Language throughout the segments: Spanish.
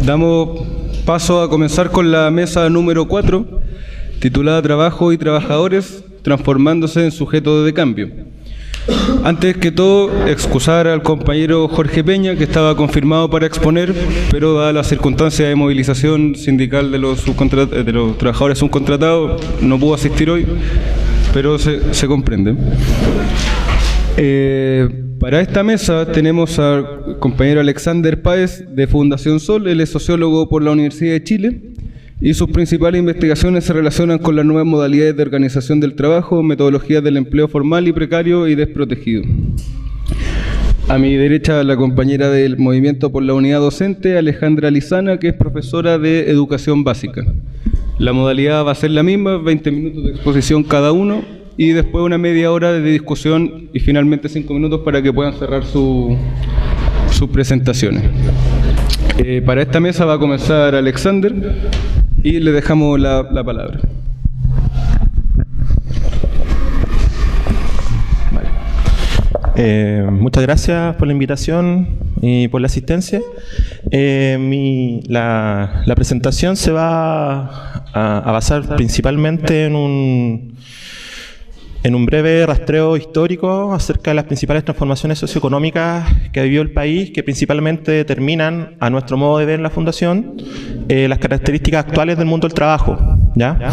Damos paso a comenzar con la mesa número 4, titulada Trabajo y Trabajadores, transformándose en sujeto de cambio. Antes que todo, excusar al compañero Jorge Peña, que estaba confirmado para exponer, pero dada la circunstancia de movilización sindical de los trabajadores subcontratados, no pudo asistir hoy, pero se comprende. Para esta mesa tenemos al compañero Alexander Páez de Fundación Sol. Él es sociólogo por la Universidad de Chile y sus principales investigaciones se relacionan con las nuevas modalidades de organización del trabajo, metodologías del empleo formal y precario y desprotegido. A mi derecha, la compañera del Movimiento por la Unidad Docente, Alejandra Lizana, que es profesora de Educación Básica. La modalidad va a ser la misma, 20 minutos de exposición cada uno, y después una media hora de discusión y finalmente 5 minutos para que puedan cerrar sus presentaciones. Para esta mesa va a comenzar Alexander y le dejamos la palabra. Muchas gracias por la invitación y por la asistencia. La presentación se va a basar principalmente en un breve rastreo histórico acerca de las principales transformaciones socioeconómicas que ha vivido el país, que principalmente determinan, a nuestro modo de ver en la Fundación, las características actuales del mundo del trabajo, ¿ya?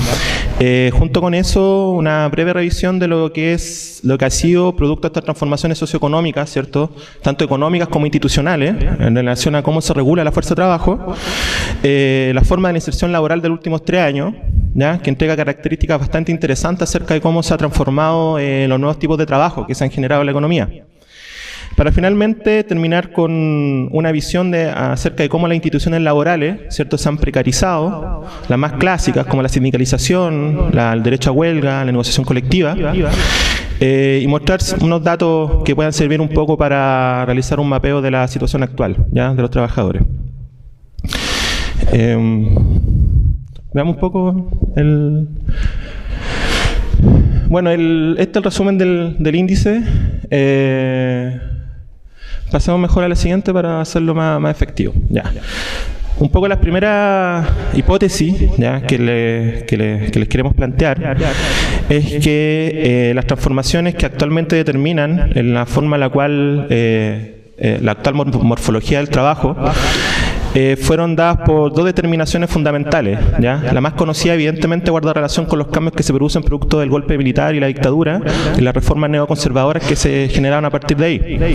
Junto con eso, una breve revisión de lo que ha sido producto de estas transformaciones socioeconómicas, ¿cierto? Tanto económicas como institucionales, en relación a cómo se regula la fuerza de trabajo, la forma de la inserción laboral de los últimos 3 años, ¿ya? Que entrega características bastante interesantes acerca de cómo se ha transformado los nuevos tipos de trabajo que se han generado en la economía. Para finalmente terminar con una visión acerca de cómo las instituciones laborales, ¿cierto?, se han precarizado, las más clásicas como la sindicalización, el derecho a huelga, la negociación colectiva, y mostrar unos datos que puedan servir un poco para realizar un mapeo de la situación actual, ¿ya?, de los trabajadores. Veamos un poco Bueno, este es el resumen del índice. Pasemos mejor a la siguiente para hacerlo más efectivo. Ya. Un poco las primeras hipótesis, ¿ya?, que les queremos plantear es que las transformaciones que actualmente determinan en la forma en la cual la actual morfología del trabajo fueron dadas por 2 determinaciones fundamentales, ¿ya? La más conocida, evidentemente, guarda relación con los cambios que se producen producto del golpe militar y la dictadura y las reformas neoconservadoras que se generaron a partir de ahí,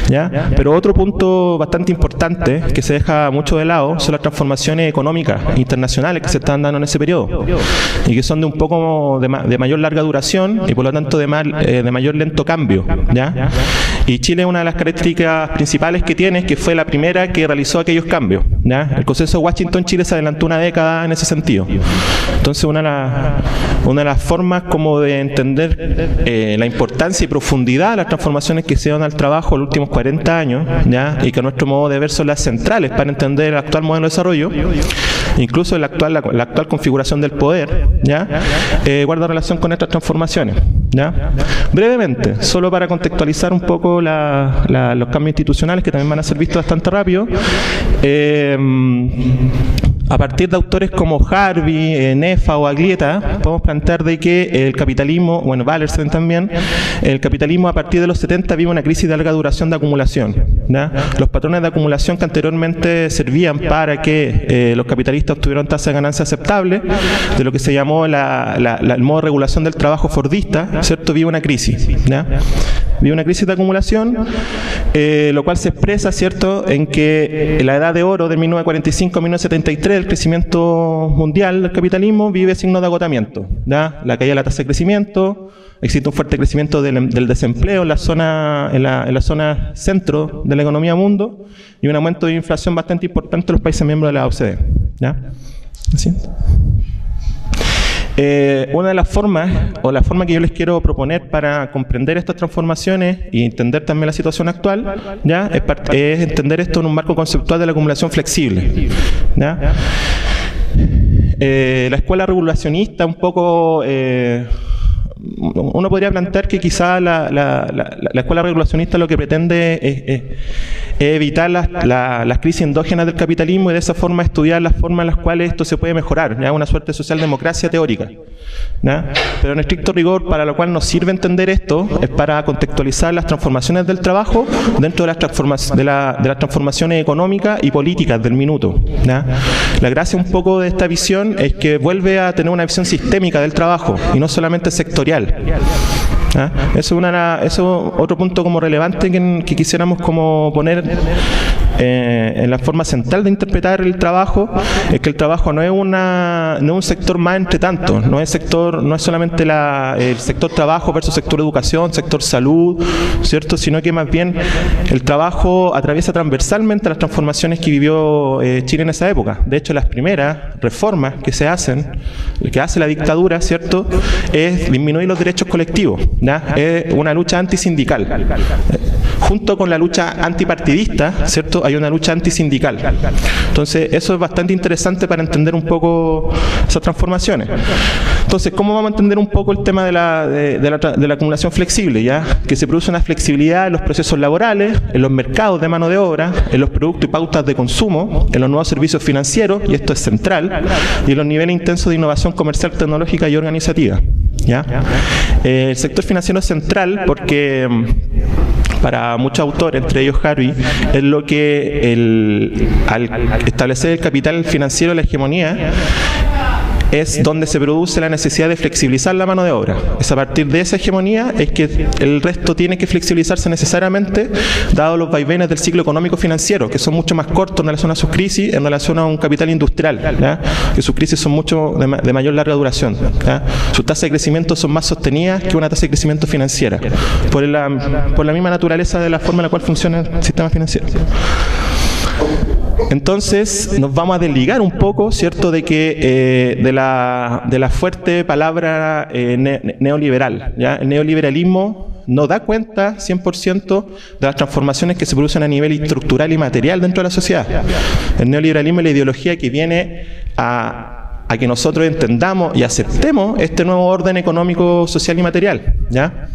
¿ya? Pero otro punto bastante importante que se deja mucho de lado son las transformaciones económicas internacionales que se están dando en ese periodo y que son de un poco de mayor larga duración y por lo tanto de mayor lento cambio, ¿ya? Y Chile, una de las características principales que tiene es que fue la primera que realizó aquellos cambios, ¿ya? El consenso de Washington, Chile se adelantó una década en ese sentido. Entonces, una de las formas como de entender la importancia y profundidad de las transformaciones que se dan al trabajo en los últimos 40 años, ¿ya?, y que a nuestro modo de ver son las centrales para entender el actual modelo de desarrollo, incluso la actual configuración del poder, ¿ya?, guarda relación con estas transformaciones, ¿ya? Brevemente, solo para contextualizar un poco los cambios institucionales que también van a ser vistos bastante rápido. A partir de autores como Harvey, Nefa o Aglietta, podemos plantear de que el capitalismo, bueno, Wallerstein también, el capitalismo a partir de los 70 vive una crisis de larga duración de acumulación, ¿ya? Los patrones de acumulación que anteriormente servían para que los capitalistas obtuvieran tasas de ganancia aceptables, de lo que se llamó el modo de regulación del trabajo fordista, ¿cierto?, vive una crisis, ¿ya? Vive una crisis de acumulación, lo cual se expresa, ¿cierto?, en que la edad de oro de 1945 a 1973, el crecimiento mundial del capitalismo vive signos de agotamiento, ¿ya? La caída de la tasa de crecimiento, existe un fuerte crecimiento del desempleo en la zona centro de la economía mundo y un aumento de inflación bastante importante en los países miembros de la OCDE, ¿ya? ¿Así? Una de las formas, o la forma que yo les quiero proponer para comprender estas transformaciones y entender también la situación actual, ¿ya?, es entender esto en un marco conceptual de la acumulación flexible, ¿ya? La escuela regulacionista un poco uno podría plantear que quizá la escuela regulacionista lo que pretende es evitar las crisis endógenas del capitalismo y de esa forma estudiar las formas en las cuales esto se puede mejorar, ¿ya? Una suerte de socialdemocracia teórica, ¿ya? Pero en estricto rigor, para lo cual nos sirve entender esto, es para contextualizar las transformaciones del trabajo dentro de las transformaciones económicas y políticas del minuto, ¿ya? La gracia un poco de esta visión es que vuelve a tener una visión sistémica del trabajo y no solamente sectorial. ¿Ah? Eso es otro punto como relevante que quisiéramos como poner en la forma central de interpretar el trabajo, es que el trabajo no es un sector más entre tantos, no es solamente el sector trabajo versus sector educación, sector salud, ¿cierto? Sino que más bien el trabajo atraviesa transversalmente las transformaciones que vivió Chile en esa época. De hecho, las primeras reformas que hace la dictadura, ¿cierto?, es disminuir los derechos colectivos, ¿ya? Es una lucha antisindical. Junto con la lucha antipartidista, ¿cierto?, hay una lucha antisindical. Entonces, eso es bastante interesante para entender un poco esas transformaciones. Entonces, ¿cómo vamos a entender un poco el tema de la acumulación flexible? ¿Ya? Que se produce una flexibilidad en los procesos laborales, en los mercados de mano de obra, en los productos y pautas de consumo, en los nuevos servicios financieros, y esto es central, y en los niveles intensos de innovación comercial, tecnológica y organizativa. ¿Ya? El sector financiero es central porque para muchos autores, entre ellos Harvey, es lo que al establecer el capital financiero, la hegemonía, es donde se produce la necesidad de flexibilizar la mano de obra. Es a partir de esa hegemonía es que el resto tiene que flexibilizarse necesariamente, dado los vaivenes del ciclo económico financiero, que son mucho más cortos en relación a sus crisis, en relación a un capital industrial, ¿ya? Que sus crisis son mucho de mayor larga duración, ¿ya? Sus tasas de crecimiento son más sostenidas que una tasa de crecimiento financiera, por la misma naturaleza de la forma en la cual funciona el sistema financiero. Entonces nos vamos a desligar un poco, ¿cierto?, de que de la fuerte palabra neoliberal, ¿ya? El neoliberalismo no da cuenta 100% de las transformaciones que se producen a nivel estructural y material dentro de la sociedad. El neoliberalismo es la ideología que viene a que nosotros entendamos y aceptemos este nuevo orden económico, social y material, ¿ya?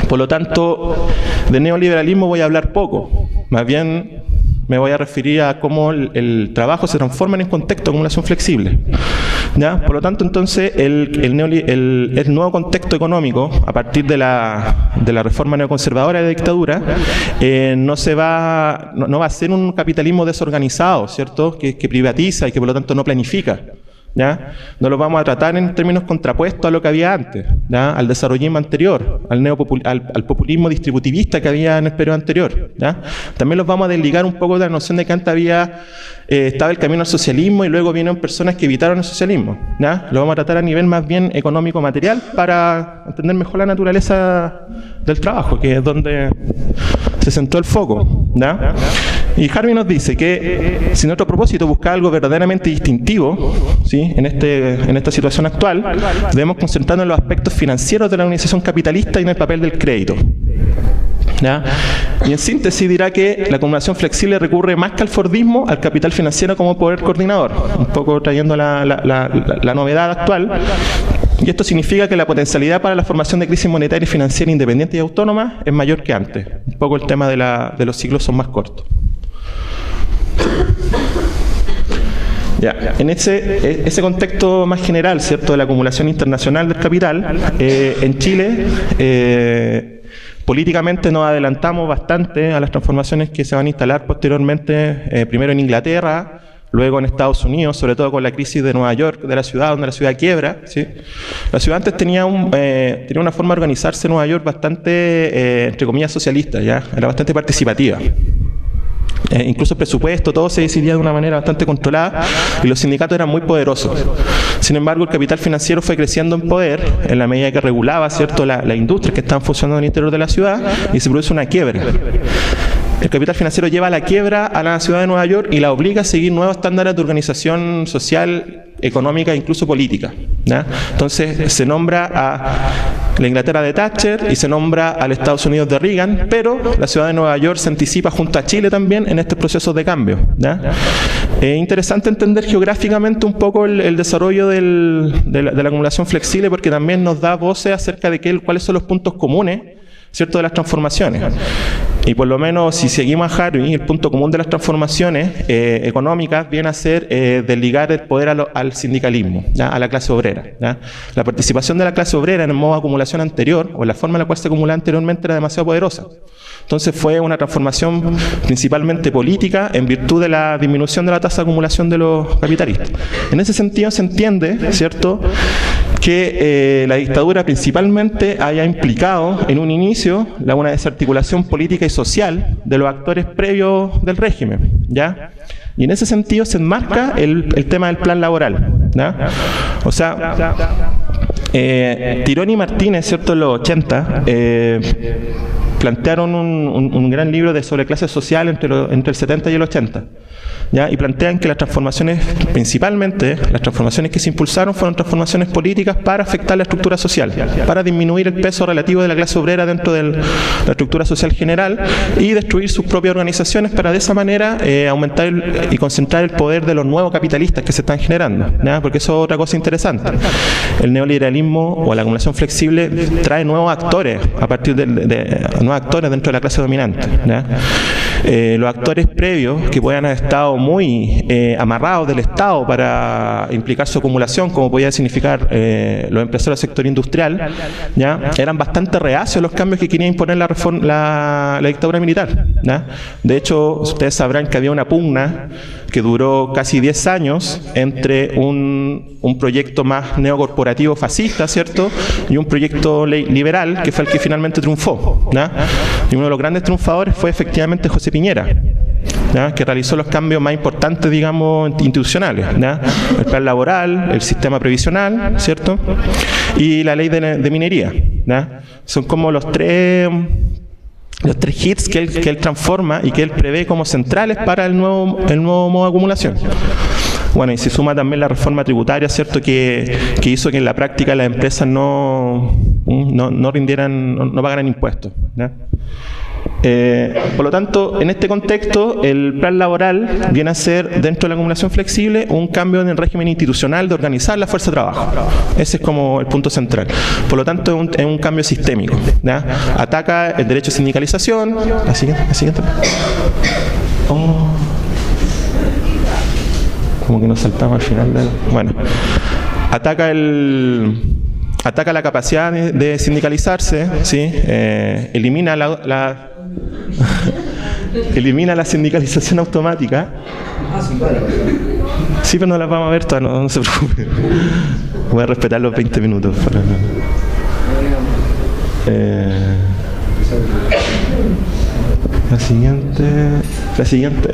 Por lo tanto, de neoliberalismo voy a hablar poco, más bien me voy a referir a cómo el trabajo se transforma en un contexto de acumulación flexible, ¿ya? Por lo tanto, entonces, el nuevo contexto económico, a partir de la reforma neoconservadora de la dictadura, no va a ser un capitalismo desorganizado, ¿cierto?, que privatiza y que por lo tanto no planifica, ¿ya? No lo vamos a tratar en términos contrapuestos a lo que había antes, ¿ya?, al desarrollismo anterior, al populismo distributivista que había en el periodo anterior, ¿ya? También los vamos a desligar un poco de la noción de que antes estaba el camino al socialismo y luego vinieron personas que evitaron el socialismo, ¿ya? Lo vamos a tratar a nivel más bien económico-material para entender mejor la naturaleza del trabajo, que es donde se centró el foco, ¿ya? Y Harvey nos dice que si nuestro propósito es buscar algo verdaderamente distintivo, ¿sí?, en esta situación actual, debemos concentrarnos en los aspectos financieros de la organización capitalista y en el papel del crédito, ¿ya? Y en síntesis dirá que la acumulación flexible recurre más que al fordismo, al capital financiero como poder coordinador, un poco trayendo la novedad actual. Y esto significa que la potencialidad para la formación de crisis monetaria y financiera independiente y autónoma es mayor que antes. Un poco el tema de los ciclos son más cortos. Ya, en ese contexto más general, ¿cierto?, de la acumulación internacional del capital, en Chile, políticamente nos adelantamos bastante a las transformaciones que se van a instalar posteriormente, primero en Inglaterra, luego en Estados Unidos, sobre todo con la crisis de Nueva York, de la ciudad, donde la ciudad quiebra, ¿sí? La ciudad antes tenía una forma de organizarse en Nueva York bastante, entre comillas, socialista, ¿ya? Era bastante participativa. Incluso el presupuesto, todo se decidía de una manera bastante controlada y los sindicatos eran muy poderosos. Sin embargo, el capital financiero fue creciendo en poder en la medida que regulaba, ¿cierto?, la industria que estaban funcionando en el interior de la ciudad, y se produce una quiebra. El capital financiero lleva a la quiebra a la ciudad de Nueva York y la obliga a seguir nuevos estándares de organización social, económica e incluso política, ¿ya? Entonces se nombra a la Inglaterra de Thatcher y se nombra al Estados Unidos de Reagan, pero la ciudad de Nueva York se anticipa junto a Chile también en estos procesos de cambio, ¿ya? Es interesante entender geográficamente un poco el desarrollo de la acumulación flexible, porque también nos da voces acerca de cuáles son los puntos comunes ¿cierto?, de las transformaciones. Y por lo menos, si seguimos a Harvey, el punto común de las transformaciones económicas viene a ser desligar el poder al sindicalismo, ¿ya?, a la clase obrera, ¿ya? La participación de la clase obrera en el modo de acumulación anterior, o en la forma en la cual se acumulaba anteriormente, era demasiado poderosa. Entonces fue una transformación principalmente política en virtud de la disminución de la tasa de acumulación de los capitalistas. En ese sentido se entiende, ¿cierto?, que la dictadura principalmente haya implicado en un inicio una desarticulación política y social de los actores previos del régimen, ¿ya? Y en ese sentido se enmarca el tema del plan laboral, ¿ya? O sea, Tironi y Martínez, ¿cierto?, en los 80, plantearon un gran libro sobre clases sociales entre el 70 y el 80. ¿Ya? Y plantean que las transformaciones, principalmente las transformaciones que se impulsaron, fueron transformaciones políticas para afectar la estructura social, para disminuir el peso relativo de la clase obrera dentro de la estructura social general y destruir sus propias organizaciones para de esa manera aumentar y concentrar el poder de los nuevos capitalistas que se están generando, ¿ya? Porque eso es otra cosa interesante. El neoliberalismo o la acumulación flexible trae nuevos actores a partir de nuevos actores dentro de la clase dominante, ¿ya? Los actores previos que puedan haber estado muy amarrados del Estado para implicar su acumulación, como podía significar los empresarios del sector industrial, ¿ya?, eran bastante reacios a los cambios que quería imponer la dictadura militar, ¿ya? De hecho, ustedes sabrán que había una pugna que duró casi 10 años entre un proyecto más neocorporativo fascista, ¿cierto?, y un proyecto liberal que fue el que finalmente triunfó, ¿ya? Y uno de los grandes triunfadores fue efectivamente José Piñera, ¿ya?, que realizó los cambios más importantes, digamos, institucionales, ¿ya? El plan laboral, el sistema previsional, ¿cierto?, y la ley de minería, ¿ya? Son como los tres hits que él transforma y que él prevé como centrales para el nuevo modo de acumulación. Bueno, y se suma también la reforma tributaria, ¿cierto?, que hizo que en la práctica las empresas no pagaran impuestos, ¿ya? Por lo tanto, en este contexto, el plan laboral viene a ser, dentro de la acumulación flexible, un cambio en el régimen institucional de organizar la fuerza de trabajo. Ese es como el punto central. Por lo tanto, es un cambio sistémico, ¿ya? Ataca el derecho a sindicalización. La siguiente. Oh. Como que nos saltamos al final del... Bueno. Ataca la capacidad de sindicalizarse, ¿sí? Elimina elimina la sindicalización automática. Sí, pero no la vamos a ver todas, no se preocupe. Voy a respetar los 20 minutos. La siguiente.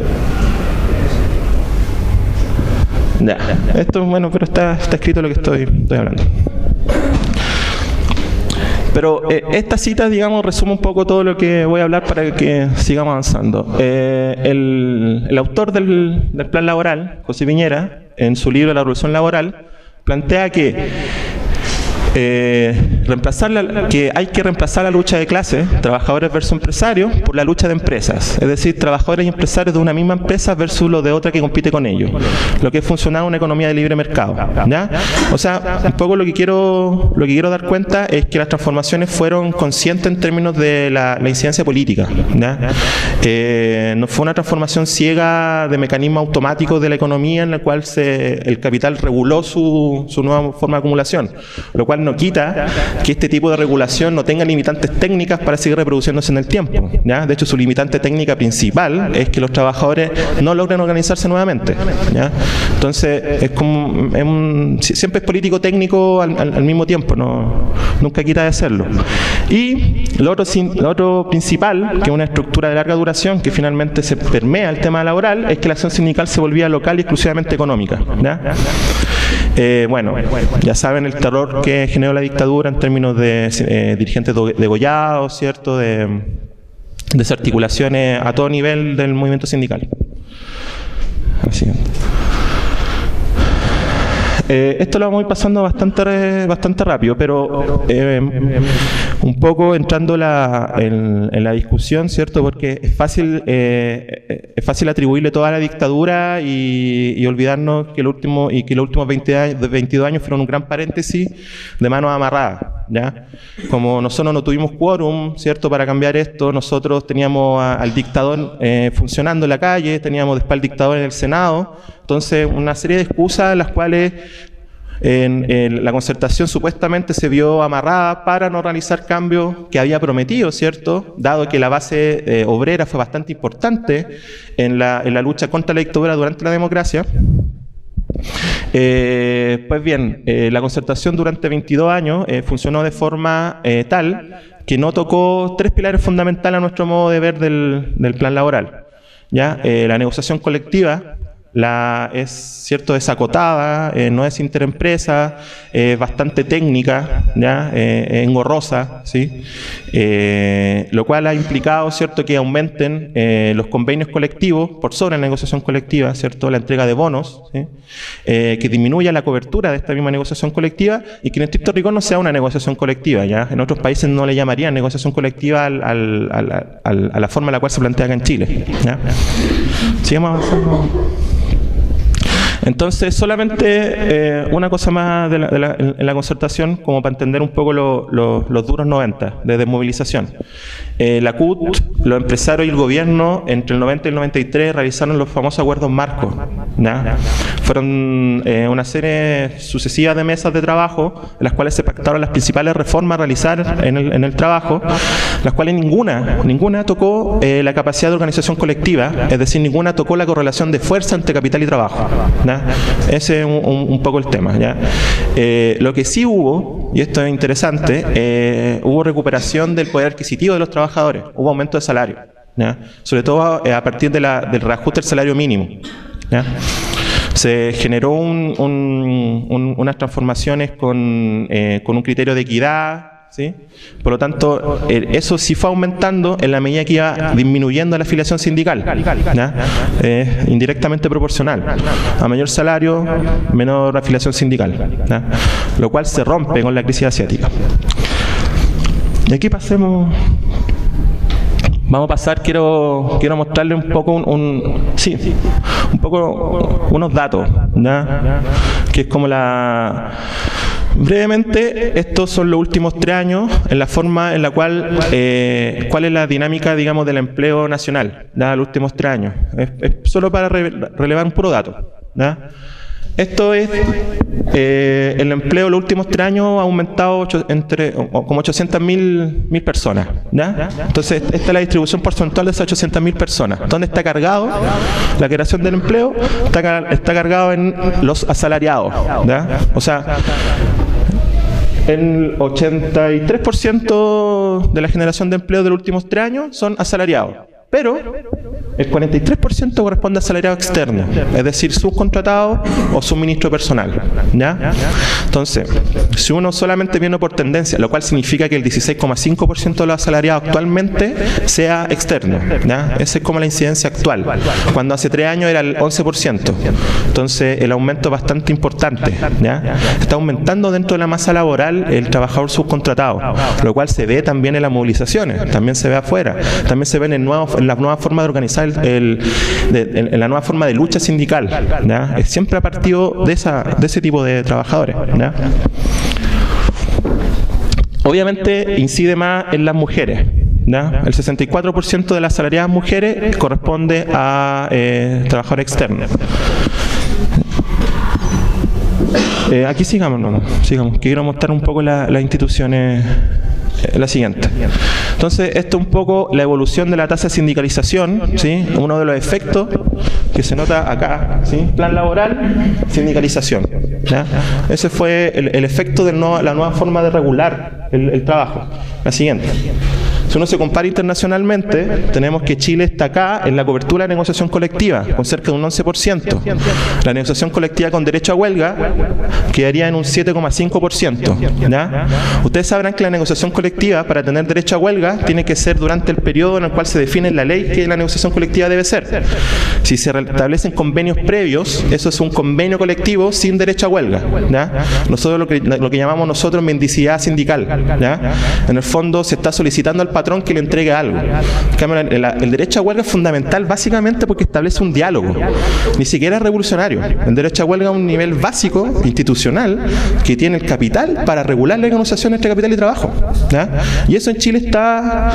Ya, esto es bueno, pero está escrito lo que estoy hablando. Pero esta cita, digamos, resume un poco todo lo que voy a hablar para que sigamos avanzando. El autor del plan laboral, José Piñera, en su libro La Revolución Laboral, plantea que hay que reemplazar la lucha de clases, trabajadores versus empresarios, por la lucha de empresas. Es decir, trabajadores y empresarios de una misma empresa versus los de otra que compite con ellos. Lo que es funcionar una economía de libre mercado, ¿ya? O sea, un poco lo que quiero dar cuenta es que las transformaciones fueron conscientes en términos de la incidencia política, ¿ya? No fue una transformación ciega de mecanismos automáticos de la economía en la cual el capital reguló su nueva forma de acumulación, lo cual no quita que este tipo de regulación no tenga limitantes técnicas para seguir reproduciéndose en el tiempo, ¿ya? De hecho, su limitante técnica principal es que los trabajadores no logren organizarse nuevamente, ¿ya? Entonces, siempre es político-técnico al mismo tiempo, nunca quita de hacerlo. Y lo otro principal, que es una estructura de larga duración que finalmente se permea el tema laboral, es que la acción sindical se volvía local y exclusivamente económica, ¿ya? Bueno, ya saben el terror que generó la dictadura en términos de dirigentes degollados, ¿cierto?, de desarticulaciones a todo nivel del movimiento sindical. Así. Esto lo vamos a ir pasando bastante rápido, pero un poco entrando en la discusión, ¿cierto? Porque es fácil atribuirle toda la dictadura y olvidarnos que los últimos 22 años fueron un gran paréntesis de manos amarradas, ¿ya? Como nosotros no tuvimos quórum, ¿cierto?, para cambiar esto, nosotros teníamos al dictador funcionando en la calle, teníamos después al dictador en el Senado, entonces una serie de excusas las cuales la concertación supuestamente se vio amarrada para no realizar cambios que había prometido, ¿cierto? Dado que la base obrera fue bastante importante en la lucha contra la dictadura durante la democracia. Pues bien, la concertación durante 22 años funcionó de forma tal que no tocó tres pilares fundamentales a nuestro modo de ver del plan laboral, ¿ya? La negociación colectiva es cierto desacotada, no es interempresa, bastante técnica, ¿ya? Engorrosa, ¿sí? Lo cual ha implicado, cierto, que aumenten los convenios colectivos por sobre la negociación colectiva, cierto, la entrega de bonos, ¿sí? Que disminuya la cobertura de esta misma negociación colectiva y que en estricto rigor no sea una negociación colectiva, ¿ya? En otros países no le llamarían negociación colectiva a la forma en la cual se plantea acá en Chile, ¿ya? Sigamos avanzando. Entonces, solamente una cosa más en la concertación, como para entender un poco los duros 90 de desmovilización. La CUT, los empresarios y el gobierno, entre el 90 y el 93, realizaron los famosos acuerdos marcos, ¿ya? Fueron una serie sucesiva de mesas de trabajo, en las cuales se pactaron las principales reformas a realizar en el trabajo, las cuales ninguna tocó la capacidad de organización colectiva, es decir, ninguna tocó la correlación de fuerza entre capital y trabajo, ¿ya? Ese es un poco el tema, ¿ya? Lo que sí hubo, y esto es interesante, hubo recuperación del poder adquisitivo de los trabajadores, hubo aumento de salario, ¿ya? Sobre todo a partir del reajuste del salario mínimo, ¿ya? Se generó unas transformaciones con un criterio de equidad, ¿sí? Por lo tanto, eso sí fue aumentando en la medida que iba disminuyendo la afiliación sindical, ¿ya? Indirectamente proporcional. A mayor salario, menor afiliación sindical, ¿ya? Lo cual se rompe con la crisis asiática. Y aquí pasemos. Vamos a pasar, quiero mostrarle un poco unos datos, ¿ya? Que es como brevemente, estos son los últimos 3 años en la forma en la cual, cuál es la dinámica, digamos, del empleo nacional, ¿ya? Los últimos 3 años. Es solo para relevar un puro dato, ¿ya? Esto es, el empleo los últimos 3 años ha aumentado como 800.000 personas, ¿ya? Entonces, esta es la distribución porcentual de esas 800.000 personas. ¿Dónde está cargado la creación del empleo? Está cargado en los asalariados, ¿ya? O sea, el 83% de la generación de empleo de los últimos 3 años son asalariados. Pero el 43% corresponde a asalariado externo, es decir, subcontratado o suministro personal, ¿ya? Entonces, si uno solamente viene por tendencia, lo cual significa que el 16,5% de los asalariados actualmente sea externo, ¿ya? Esa es como la incidencia actual, cuando hace 3 años era el 11%. Entonces, el aumento es bastante importante, ¿ya? Está aumentando dentro de la masa laboral el trabajador subcontratado, lo cual se ve también en las movilizaciones, también se ve afuera, también se ven en la nueva forma de organizar, en la nueva forma de lucha sindical, ¿ya? Siempre ha partido de ese tipo de trabajadores, ¿ya? Obviamente incide más en las mujeres, ¿ya? El 64% de las asalariadas mujeres corresponde a trabajadores externos. Aquí sigamos, que quiero mostrar un poco las instituciones. La siguiente. Entonces, esto es un poco la evolución de la tasa de sindicalización, ¿sí? Uno de los efectos que se nota acá, ¿sí? Plan laboral, sindicalización, ¿ya? Ese fue el efecto de la nueva forma de regular el trabajo. La siguiente. Si uno se compara internacionalmente, tenemos que Chile está acá en la cobertura de negociación colectiva, con cerca de un 11%. La negociación colectiva con derecho a huelga quedaría en un 7,5%. ¿Ya? Ustedes sabrán que la negociación colectiva, para tener derecho a huelga, tiene que ser durante el periodo en el cual se define en la ley que la negociación colectiva debe ser. Si se establecen convenios previos, eso es un convenio colectivo sin derecho a huelga. ¿Ya? Nosotros lo que llamamos nosotros mendicidad sindical. ¿Ya? En el fondo se está solicitando al patrón que le entregue algo. El derecho a huelga es fundamental básicamente porque establece un diálogo. Ni siquiera es revolucionario. El derecho a huelga es un nivel básico, institucional, que tiene el capital para regular la negociación entre capital y trabajo. ¿Ya? Y eso en Chile está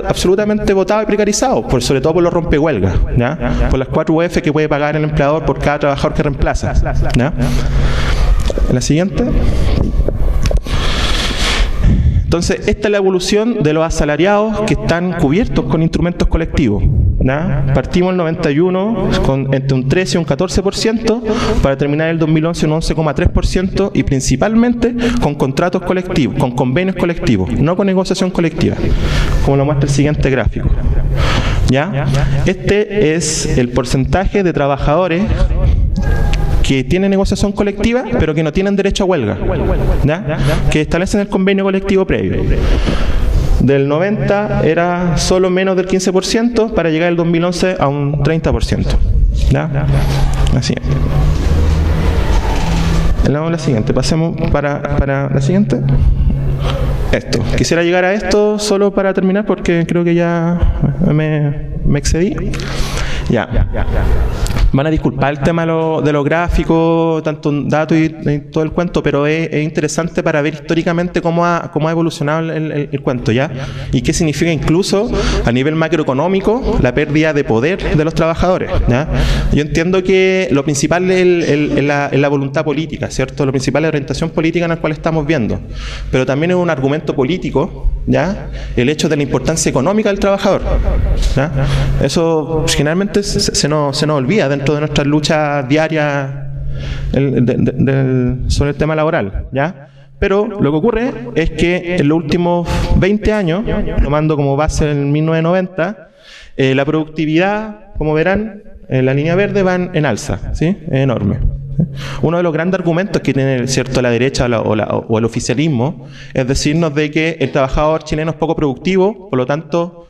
absolutamente votado y precarizado, sobre todo por los rompehuelgas, ¿ya? Por las 4 UF que puede pagar el empleador por cada trabajador que reemplaza. ¿Ya? La siguiente. Entonces, esta es la evolución de los asalariados que están cubiertos con instrumentos colectivos. ¿Ya? Partimos en el 91 entre un 13 y un 14%, para terminar el 2011 en un 11,3%, y principalmente con contratos colectivos, con convenios colectivos, no con negociación colectiva, como lo muestra el siguiente gráfico. ¿Ya? Este es el porcentaje de trabajadores que tienen negociación colectiva, pero que no tienen derecho a huelga, ¿ya? Que establecen el convenio colectivo previo. Del 90 era solo menos del 15%, para llegar el 2011 a un 30%. ¿Ya? Así. La siguiente, pasemos para la siguiente. Esto. Quisiera llegar a esto solo para terminar, porque creo que ya me excedí. Ya. Van a disculpar el tema de los gráficos, tanto datos y todo el cuento, pero es interesante para ver históricamente cómo ha evolucionado el cuento, ¿ya? Y qué significa incluso a nivel macroeconómico la pérdida de poder de los trabajadores, ¿ya? Yo entiendo que lo principal es la voluntad política, ¿cierto? Lo principal es la orientación política en la cual estamos viendo, pero también es un argumento político, ¿ya? El hecho de la importancia económica del trabajador, ¿ya? Eso generalmente se nos olvida dentro de nuestras luchas diarias sobre el tema laboral, ¿ya? Pero lo que ocurre es que en los últimos 20 años, tomando como base el 1990, la productividad, como verán, en la línea verde va en alza, ¿sí? Es enorme. Uno de los grandes argumentos que tiene, ¿cierto?, la derecha o el oficialismo es decirnos de que el trabajador chileno es poco productivo, por lo tanto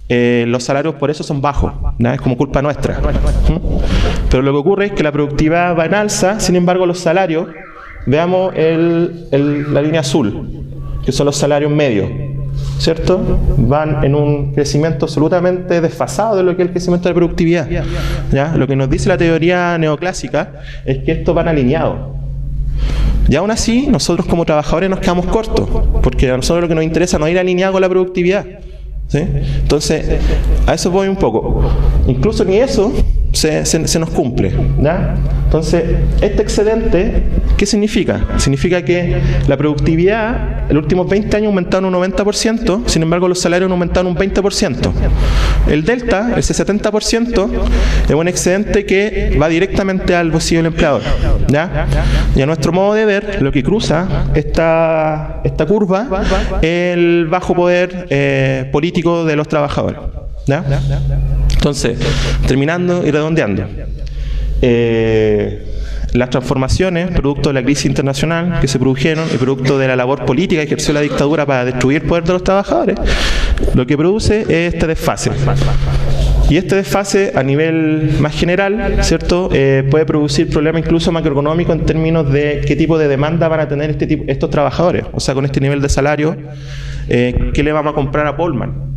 los salarios por eso son bajos, ¿no? Es como culpa nuestra. Pero lo que ocurre es que la productividad va en alza, sin embargo los salarios, veamos la línea azul, que son los salarios medios, ¿cierto? Van en un crecimiento absolutamente desfasado de lo que es el crecimiento de la productividad, ¿ya? Lo que nos dice la teoría neoclásica es que estos van alineados. Y aún así, nosotros como trabajadores nos quedamos cortos, porque a nosotros lo que nos interesa no es ir alineado con la productividad, ¿sí? Entonces, a eso voy un poco. Incluso ni eso se nos cumple, ¿ya? Entonces, este excedente, ¿qué significa? Significa que la productividad en los últimos 20 años ha aumentado en un 90%, sin embargo los salarios han aumentado en un 20%. El delta, ese 70%, es un excedente que va directamente al bolsillo del empleador, ¿ya? Y a nuestro modo de ver, lo que cruza esta curva es el bajo poder político de los trabajadores, ¿ya? Entonces, terminando y redondeando, las transformaciones, producto de la crisis internacional que se produjeron y producto de la labor política que ejerció la dictadura para destruir el poder de los trabajadores, lo que produce es este desfase. Y este desfase a nivel más general, ¿cierto?, puede producir problemas incluso macroeconómicos en términos de qué tipo de demanda van a tener estos trabajadores. O sea, con este nivel de salario, ¿qué le vamos a comprar a Polman?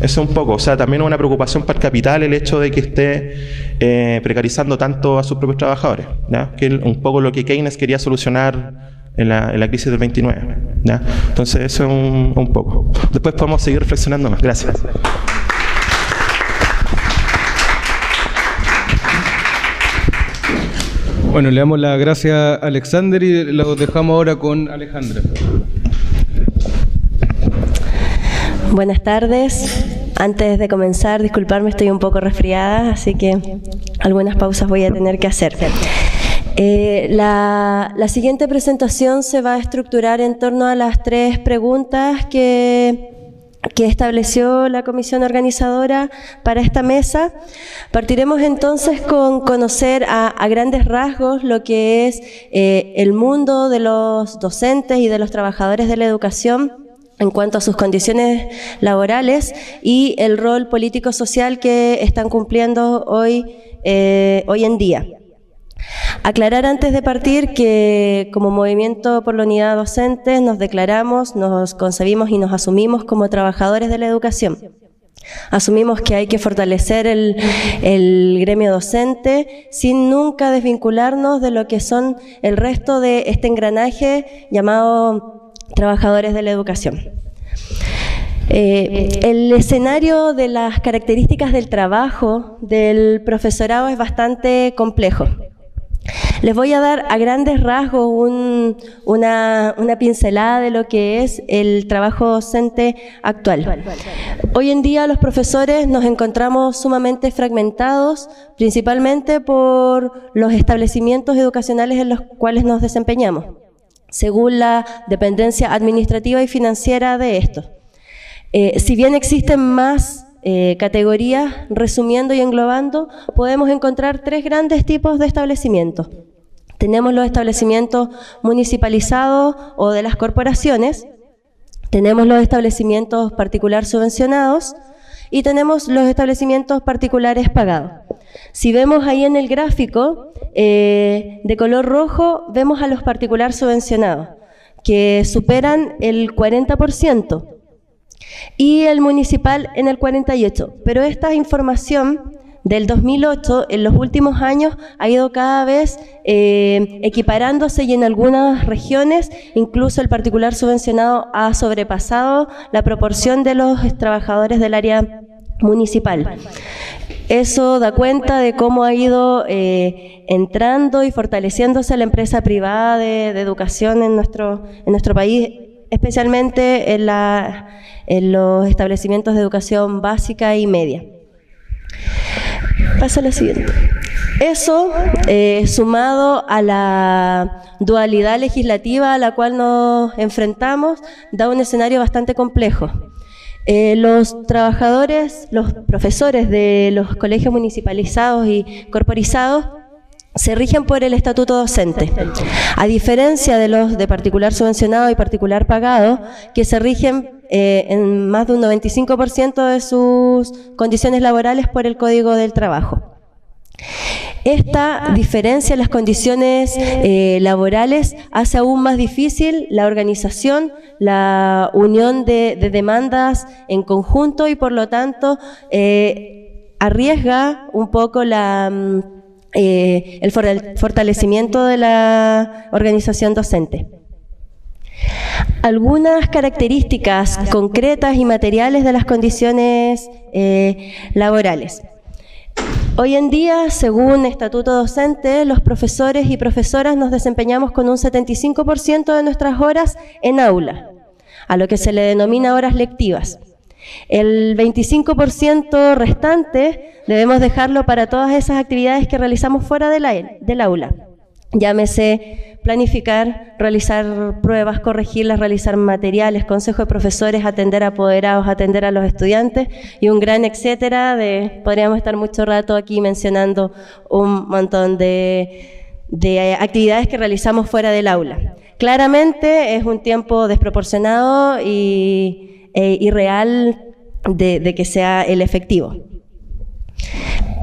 Eso un poco, o sea, también es una preocupación para el capital el hecho de que esté precarizando tanto a sus propios trabajadores, ¿ya? Que es un poco lo que Keynes quería solucionar en la crisis del 29, ¿ya? Entonces eso es un poco. Después podemos seguir reflexionando más. Gracias. Bueno, le damos las gracias a Alexander y lo dejamos ahora con Alejandra. Buenas tardes. Antes de comenzar, disculparme, estoy un poco resfriada, así que algunas pausas voy a tener que hacer. La siguiente presentación se va a estructurar en torno a las 3 preguntas que que estableció la comisión organizadora para esta mesa. Partiremos entonces con conocer a grandes rasgos lo que es el mundo de los docentes y de los trabajadores de la educación en cuanto a sus condiciones laborales y el rol político-social que están cumpliendo hoy en día. Aclarar antes de partir que como Movimiento por la Unidad Docente nos declaramos, nos concebimos y nos asumimos como trabajadores de la educación. Asumimos que hay que fortalecer el gremio docente sin nunca desvincularnos de lo que son el resto de este engranaje llamado trabajadores de la educación. El escenario de las características del trabajo del profesorado es bastante complejo. Les voy a dar a grandes rasgos una pincelada de lo que es el trabajo docente actual. Hoy en día los profesores nos encontramos sumamente fragmentados, principalmente por los establecimientos educacionales en los cuales nos desempeñamos, según la dependencia administrativa y financiera de estos. Si bien existen más categorías, resumiendo y englobando, podemos encontrar tres grandes tipos de establecimientos. Tenemos los establecimientos municipalizados o de las corporaciones, tenemos los establecimientos particular subvencionados y tenemos los establecimientos particulares pagados. Si vemos ahí en el gráfico, de color rojo, vemos a los particular subvencionados, que superan el 40%. Y el municipal en el 48%. Pero esta información del 2008, en los últimos años, ha ido cada vez equiparándose y en algunas regiones, incluso el particular subvencionado ha sobrepasado la proporción de los trabajadores del área municipal. Eso da cuenta de cómo ha ido entrando y fortaleciéndose la empresa privada de educación en nuestro país, especialmente en los establecimientos de educación básica y media. Pasa a la siguiente. Eso, sumado a la dualidad legislativa a la cual nos enfrentamos, da un escenario bastante complejo. Los trabajadores, los profesores de los colegios municipalizados y corporizados se rigen por el estatuto docente, a diferencia de los de particular subvencionado y particular pagado, que se rigen en más de un 95% de sus condiciones laborales por el Código del Trabajo. Esta diferencia en las condiciones laborales hace aún más difícil la organización, la unión de demandas en conjunto y por lo tanto arriesga un poco el fortalecimiento de la organización docente. Algunas características concretas y materiales de las condiciones laborales. Hoy en día, según Estatuto Docente, los profesores y profesoras nos desempeñamos con un 75% de nuestras horas en aula, a lo que se le denomina horas lectivas. El 25% restante debemos dejarlo para todas esas actividades que realizamos fuera del aula. Llámese planificar, realizar pruebas, corregirlas, realizar materiales, consejo de profesores, atender a apoderados, atender a los estudiantes y un gran etcétera. Podríamos estar mucho rato aquí mencionando un montón de actividades que realizamos fuera del aula. Claramente es un tiempo desproporcionado y irreal de que sea el efectivo.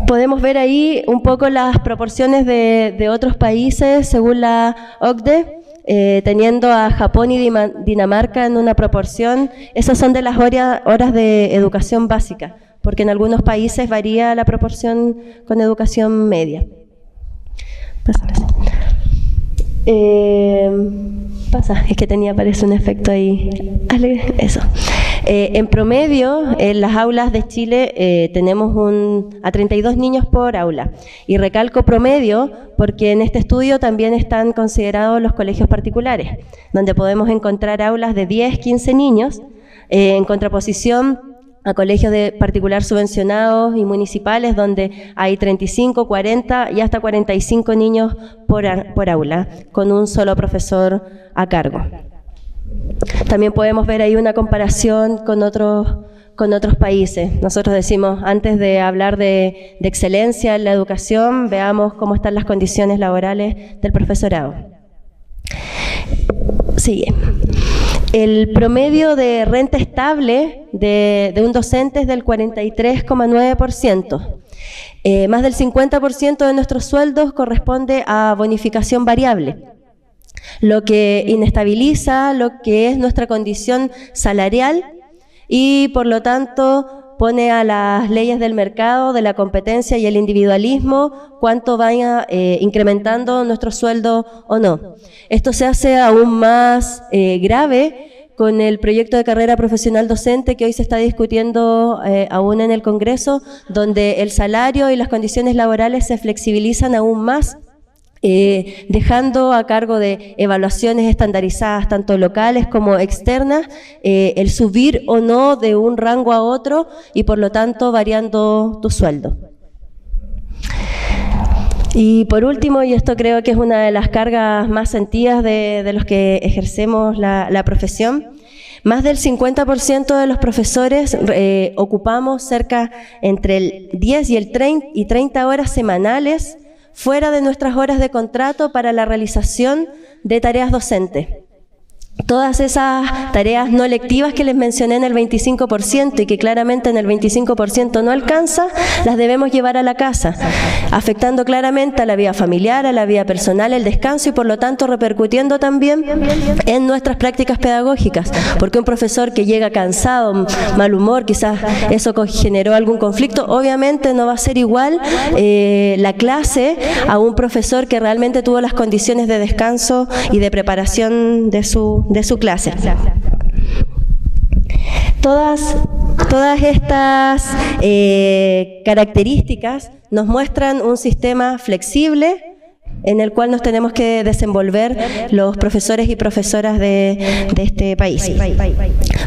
Podemos ver ahí un poco las proporciones de otros países según la OCDE, teniendo a Japón y Dinamarca en una proporción. Esas son de las horas de educación básica, porque en algunos países varía la proporción con educación media. Es que parece un efecto ahí. Eso. En promedio, en las aulas de Chile tenemos a 32 niños por aula. Y recalco promedio porque en este estudio también están considerados los colegios particulares, donde podemos encontrar aulas de 10, 15 niños, en contraposición a colegios de particular subvencionados y municipales, donde hay 35, 40 y hasta 45 niños por aula, con un solo profesor a cargo. También podemos ver ahí una comparación con otros países. Nosotros decimos, antes de hablar de excelencia en la educación, veamos cómo están las condiciones laborales del profesorado. Sigue. El promedio de renta estable de un docente es del 43,9%. Más del 50% de nuestros sueldos corresponde a bonificación variable, lo que inestabiliza lo que es nuestra condición salarial y, por lo tanto, pone a las leyes del mercado, de la competencia y el individualismo cuánto vaya incrementando nuestro sueldo o no. Esto se hace aún más grave con el proyecto de carrera profesional docente que hoy se está discutiendo aún en el Congreso, donde el salario y las condiciones laborales se flexibilizan aún más, dejando a cargo de evaluaciones estandarizadas, tanto locales como externas, el subir o no de un rango a otro y, por lo tanto, variando tu sueldo. Y por último, y esto creo que es una de las cargas más sentidas de los que ejercemos la profesión, más del 50% de los profesores ocupamos cerca entre el 10 y 30 horas semanales fuera de nuestras horas de contrato para la realización de tareas docentes. Todas esas tareas no lectivas que les mencioné en el 25% y que claramente en el 25% no alcanza, las debemos llevar a la casa, afectando claramente a la vida familiar, a la vida personal, el descanso y, por lo tanto, repercutiendo también en nuestras prácticas pedagógicas, porque un profesor que llega cansado, mal humor, quizás eso generó algún conflicto, obviamente no va a ser igual la clase a un profesor que realmente tuvo las condiciones de descanso y de preparación de su clase. Todas estas características nos muestran un sistema flexible en el cual nos tenemos que desenvolver los profesores y profesoras de este país.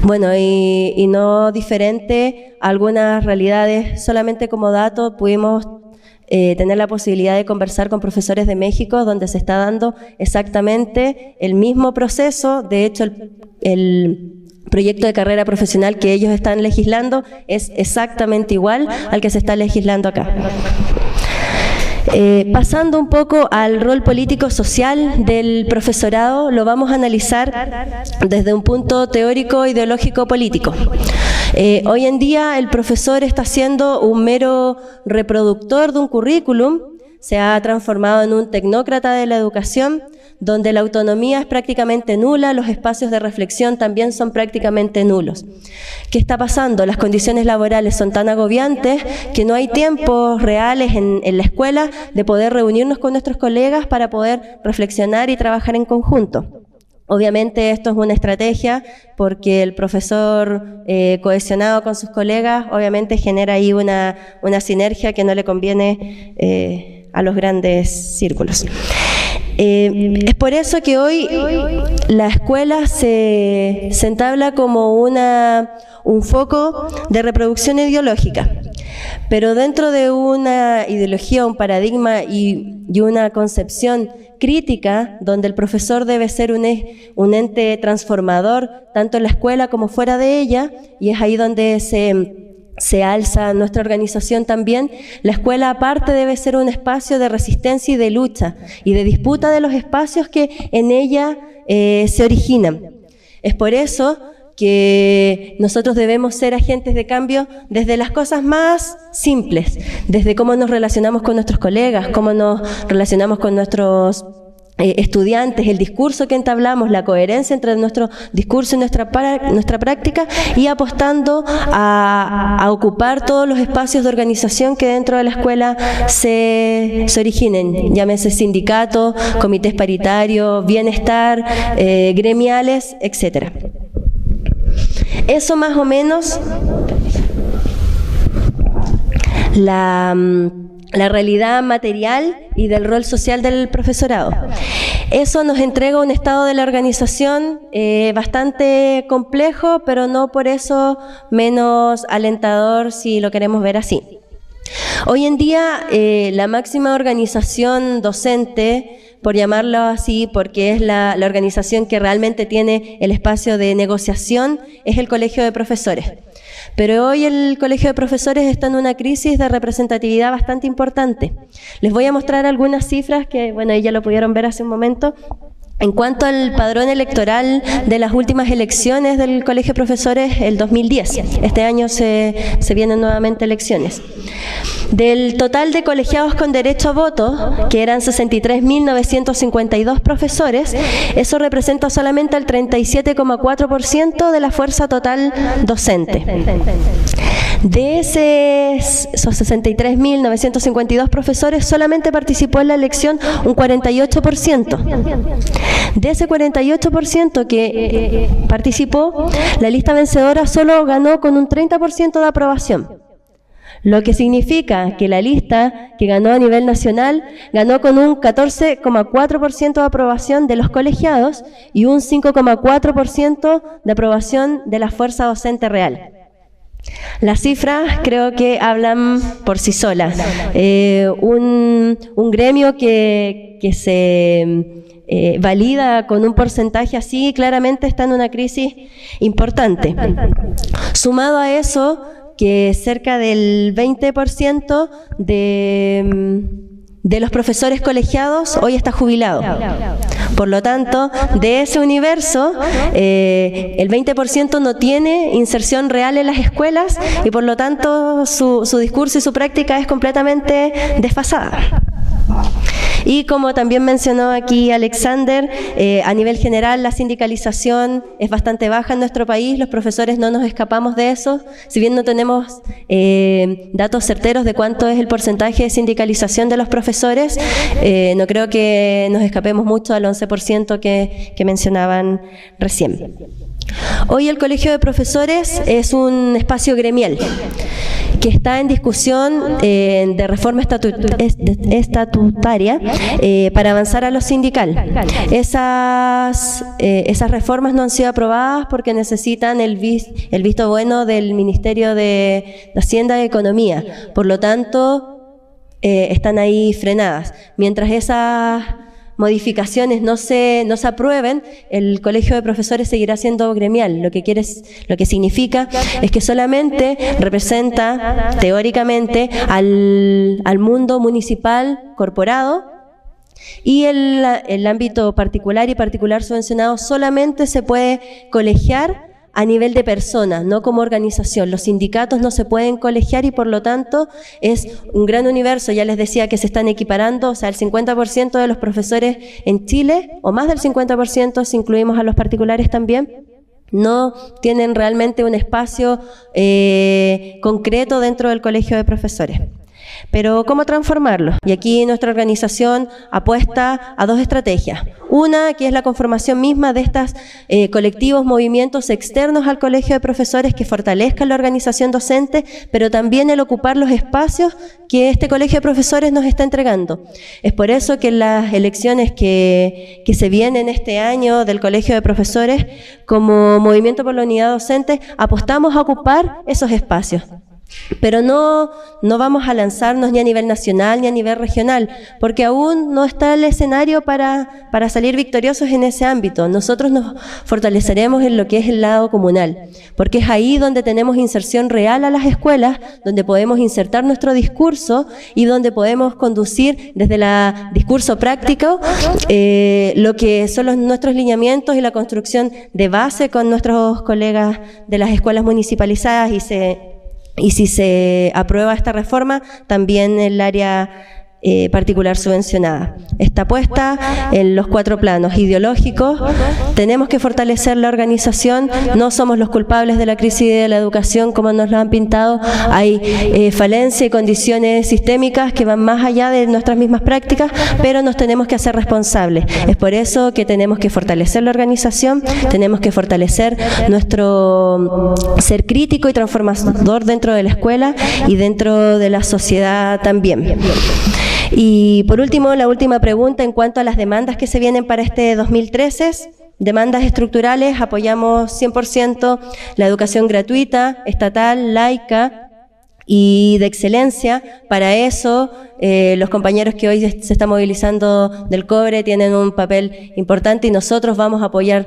Bueno, y no diferente a algunas realidades, solamente como dato pudimos tener la posibilidad de conversar con profesores de México, donde se está dando exactamente el mismo proceso. De hecho, el proyecto de carrera profesional que ellos están legislando es exactamente igual al que se está legislando acá. Pasando un poco al rol político-social del profesorado, lo vamos a analizar desde un punto teórico, ideológico, político. Hoy en día el profesor está siendo un mero reproductor de un currículum, se ha transformado en un tecnócrata de la educación, donde la autonomía es prácticamente nula, los espacios de reflexión también son prácticamente nulos. ¿Qué está pasando? Las condiciones laborales son tan agobiantes que no hay tiempos reales en la escuela de poder reunirnos con nuestros colegas para poder reflexionar y trabajar en conjunto. Obviamente esto es una estrategia porque el profesor cohesionado con sus colegas obviamente genera ahí una sinergia que no le conviene a los grandes círculos. Es por eso que hoy la escuela se entabla como un foco de reproducción ideológica, pero dentro de una ideología, un paradigma y una concepción crítica, donde el profesor debe ser un ente transformador, tanto en la escuela como fuera de ella, y es ahí donde se alza nuestra organización también. La escuela aparte debe ser un espacio de resistencia y de lucha y de disputa de los espacios que en ella se originan. Es por eso que nosotros debemos ser agentes de cambio desde las cosas más simples, desde cómo nos relacionamos con nuestros colegas, cómo nos relacionamos con nuestros estudiantes, el discurso que entablamos, la coherencia entre nuestro discurso y nuestra práctica, y apostando a ocupar todos los espacios de organización que dentro de la escuela se originen, llámese sindicatos, comités paritarios, bienestar, gremiales, etcétera. Eso más o menos la realidad material y del rol social del profesorado. Eso nos entrega un estado de la organización bastante complejo, pero no por eso menos alentador si lo queremos ver así. Hoy en día la máxima organización docente por llamarlo así, porque es la organización que realmente tiene el espacio de negociación, es el Colegio de Profesores. Pero hoy el Colegio de Profesores está en una crisis de representatividad bastante importante. Les voy a mostrar algunas cifras que, bueno, ya lo pudieron ver hace un momento. En cuanto al padrón electoral de las últimas elecciones del Colegio de Profesores, el 2010. Este año se vienen nuevamente elecciones. Del total de colegiados con derecho a voto, que eran 63.952 profesores, eso representa solamente el 37,4% de la fuerza total docente. De esos 63.952 profesores, solamente participó en la elección un 48%. De ese 48% que participó, la lista vencedora solo ganó con un 30% de aprobación. Lo que significa que la lista que ganó a nivel nacional ganó con un 14,4% de aprobación de los colegiados y un 5,4% de aprobación de la fuerza docente real. Las cifras creo que hablan por sí solas. Un gremio que se valida con un porcentaje así, claramente está en una crisis importante. Sumado a eso, que cerca del 20% de los profesores colegiados hoy está jubilado. Por lo tanto, de ese universo, el 20% no tiene inserción real en las escuelas y por lo tanto su discurso y su práctica es completamente desfasada. Y como también mencionó aquí Alexander, a nivel general la sindicalización es bastante baja en nuestro país, los profesores no nos escapamos de eso, si bien no tenemos datos certeros de cuánto es el porcentaje de sindicalización de los profesores, no creo que nos escapemos mucho al 11% que mencionaban recién. Hoy el Colegio de Profesores es un espacio gremial que está en discusión de reforma estatutaria para avanzar a lo sindical. Esas reformas no han sido aprobadas porque necesitan el visto bueno del Ministerio de Hacienda y Economía. Por lo tanto, están ahí frenadas. Mientras esas modificaciones no se aprueben, el Colegio de Profesores seguirá siendo gremial, lo que significa es que solamente representa teóricamente al mundo municipal corporado y el ámbito particular y particular subvencionado solamente se puede colegiar a nivel de persona, no como organización. Los sindicatos no se pueden colegiar y por lo tanto es un gran universo. Ya les decía que se están equiparando, o sea, el 50% de los profesores en Chile, o más del 50% si incluimos a los particulares también, no tienen realmente un espacio concreto dentro del Colegio de Profesores. Pero ¿cómo transformarlo? Y aquí nuestra organización apuesta a dos estrategias. Una, que es la conformación misma de estos colectivos, movimientos externos al Colegio de Profesores que fortalezcan la organización docente, pero también el ocupar los espacios que este Colegio de Profesores nos está entregando. Es por eso que en las elecciones que se vienen este año del Colegio de Profesores, como Movimiento por la Unidad Docente, apostamos a ocupar esos espacios. Pero no vamos a lanzarnos ni a nivel nacional ni a nivel regional, porque aún no está el escenario para salir victoriosos en ese ámbito. Nosotros nos fortaleceremos en lo que es el lado comunal, porque es ahí donde tenemos inserción real a las escuelas, donde podemos insertar nuestro discurso y donde podemos conducir desde el discurso práctico lo que son nuestros lineamientos y la construcción de base con nuestros colegas de las escuelas municipalizadas y si se aprueba esta reforma, también el área particular subvencionada. Está puesta en los 4 planos ideológicos. Tenemos que fortalecer la organización. No somos los culpables de la crisis de la educación como nos lo han pintado. Hay falencia y condiciones sistémicas que van más allá de nuestras mismas prácticas, pero nos tenemos que hacer responsables. Es por eso que tenemos que fortalecer la organización, tenemos que fortalecer nuestro ser crítico y transformador dentro de la escuela y dentro de la sociedad también. Y por último, la última pregunta en cuanto a las demandas que se vienen para este 2013. Demandas estructurales, apoyamos 100% la educación gratuita, estatal, laica, y de excelencia. Para eso, los compañeros que hoy se están movilizando del cobre tienen un papel importante y nosotros vamos a apoyar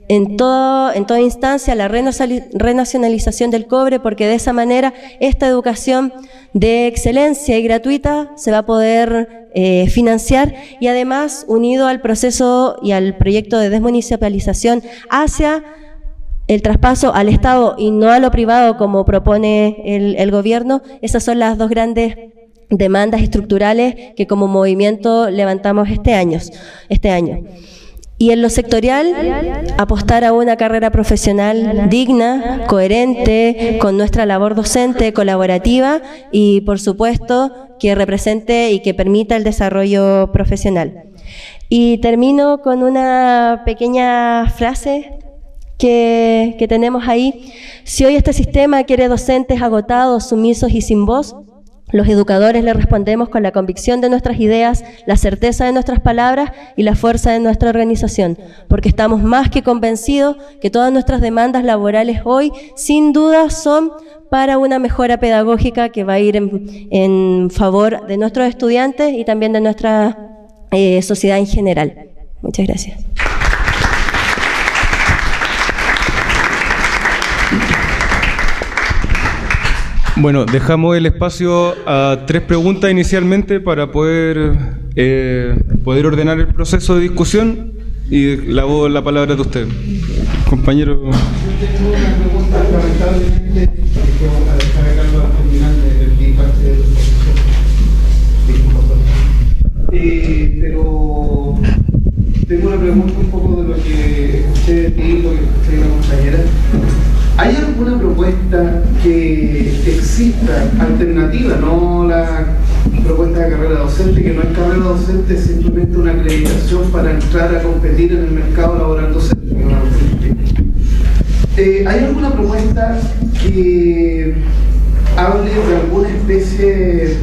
en toda instancia la renacionalización del cobre, porque de esa manera esta educación de excelencia y gratuita se va a poder financiar, y además unido al proceso y al proyecto de desmunicipalización hacia el traspaso al Estado y no a lo privado como propone el gobierno. Esas son las dos grandes demandas estructurales que como movimiento levantamos este año. Y en lo sectorial, apostar a una carrera profesional digna, coherente con nuestra labor docente, colaborativa y, por supuesto, que represente y que permita el desarrollo profesional. Y termino con una pequeña frase que tenemos ahí. Si hoy este sistema quiere docentes agotados, sumisos y sin voz, los educadores le respondemos con la convicción de nuestras ideas, la certeza de nuestras palabras y la fuerza de nuestra organización, porque estamos más que convencidos que todas nuestras demandas laborales hoy, sin duda, son para una mejora pedagógica que va a ir en favor de nuestros estudiantes y también de nuestra sociedad en general. Muchas gracias. Bueno, dejamos el espacio a 3 preguntas inicialmente para poder ordenar el proceso de discusión, y la palabra de usted, compañero. Yo tengo una pregunta, lamentablemente, que vamos a dejar a Carlos al final de parte del profesor. Pero tengo una pregunta un poco de lo que escuché de ti, lo que escuché de la compañera. ¿Hay alguna propuesta que exista alternativa, no la propuesta de carrera docente, que no es carrera docente, es simplemente una acreditación para entrar a competir en el mercado laboral docente? ¿Hay alguna propuesta que hable de alguna especie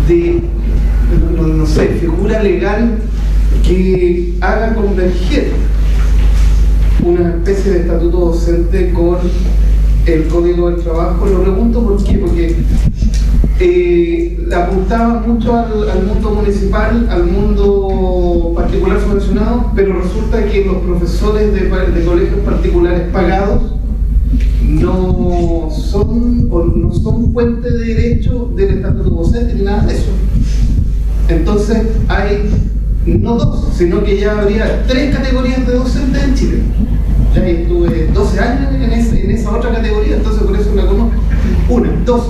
de, no sé, figura legal que haga converger una especie de estatuto docente con el Código del Trabajo? Lo pregunto porque apuntaba mucho al mundo municipal, al mundo particular subvencionado, pero resulta que los profesores de colegios particulares pagados no son fuente de derecho del estatuto docente ni nada de eso. Entonces hay no 2, sino que ya habría 3 categorías de docentes en Chile. Ya estuve 12 años en esa otra categoría, entonces por eso la conozco. 1, 2.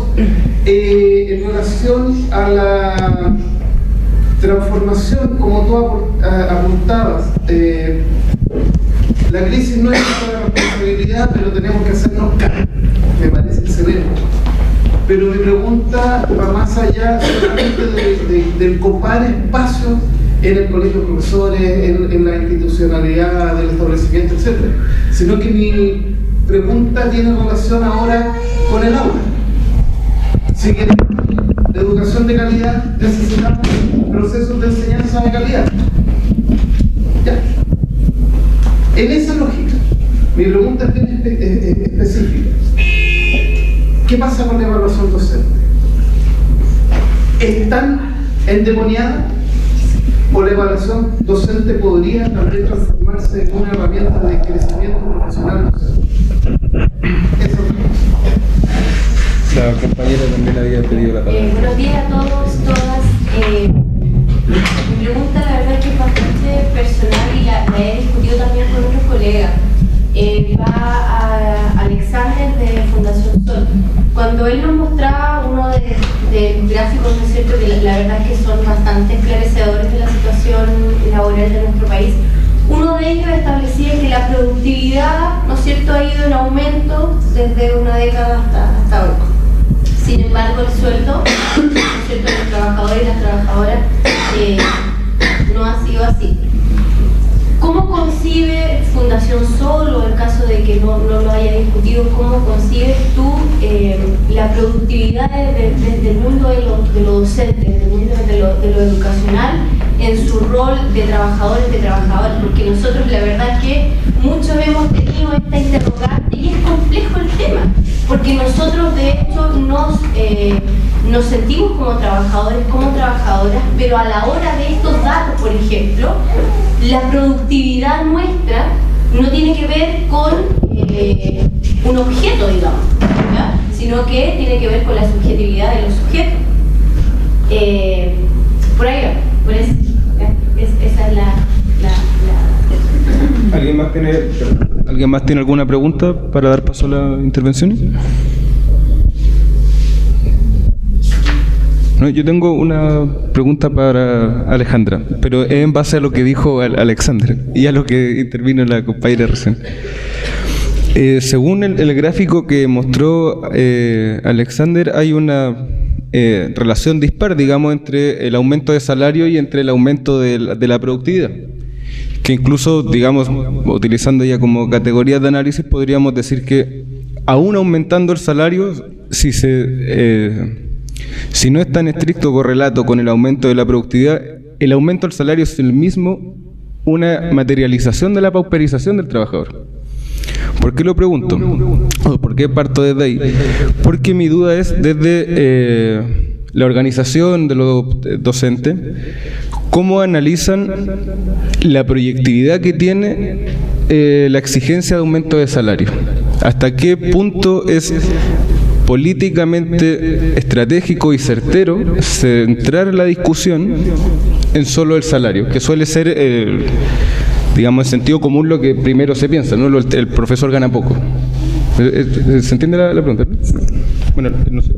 En relación a la transformación, como tú apuntabas, la crisis no es nuestra responsabilidad, pero tenemos que hacernos cargo. Me parece excelente. Pero mi pregunta va más allá solamente del copar espacios en el colegio de profesores, en la institucionalidad del establecimiento, etc. Sino que mi pregunta tiene relación ahora con el aula. Si queremos educación de calidad, necesitamos procesos de enseñanza de calidad. Ya. En esa lógica, mi pregunta es bien específica. ¿Qué pasa con la evaluación docente? ¿Es tan endemoniada? ¿O la evaluación docente podría también transformarse en una herramienta de crecimiento profesional docente? Eso es. La compañera también había pedido la palabra. Buenos días a todos, todas. Mi pregunta, la verdad, es que es bastante personal y la he discutido también con otros colegas. Va a Alexander de Fundación Sol. Cuando él nos mostraba uno de los gráficos, ¿no es cierto?, que la verdad es que son bastante esclarecedores de la situación laboral de nuestro país, uno de ellos establecía que la productividad, ¿no es cierto?, ha ido en aumento desde una década hasta hoy. Sin embargo, el sueldo, ¿no es cierto?, de los trabajadores y las trabajadoras no ha sido así. ¿Cómo concibe Fundación Sol, o en caso de que no lo haya discutido, cómo concibes tú la productividad desde el mundo de lo docente, desde el mundo de lo educacional, en su rol de trabajadores, de trabajadoras? Porque nosotros la verdad es que muchos hemos tenido esta interrogante y es complejo el tema, porque nosotros de hecho nos sentimos como trabajadores, como trabajadoras, pero a la hora de estos datos, por ejemplo, la productividad nuestra no tiene que ver con un objeto, digamos, ¿ya? Sino que tiene que ver con la subjetividad de los sujetos. Por ahí va, por eso, esa es la... ¿Alguien más tiene alguna pregunta para dar paso a la intervención? No, yo tengo una pregunta para Alejandra, pero es en base a lo que dijo Alexander y a lo que intervino la compañera recién. Según el gráfico que mostró Alexander, hay una relación dispar, digamos, entre el aumento de salario y entre el aumento de la productividad. Que incluso, digamos, utilizando ya como categorías de análisis, podríamos decir que aún aumentando el salario, si no es tan estricto correlato con el aumento de la productividad, el aumento del salario es el mismo una materialización de la pauperización del trabajador. ¿Por qué lo pregunto? ¿O por qué parto desde ahí? Porque mi duda es desde la organización de los docentes, ¿cómo analizan la proyectividad que tiene la exigencia de aumento de salario? ¿Hasta qué punto es políticamente estratégico y certero centrar la discusión en solo el salario, que suele ser, digamos, en sentido común lo que primero se piensa, ¿no? El profesor gana poco. ¿Se entiende la pregunta? Bueno, no sé.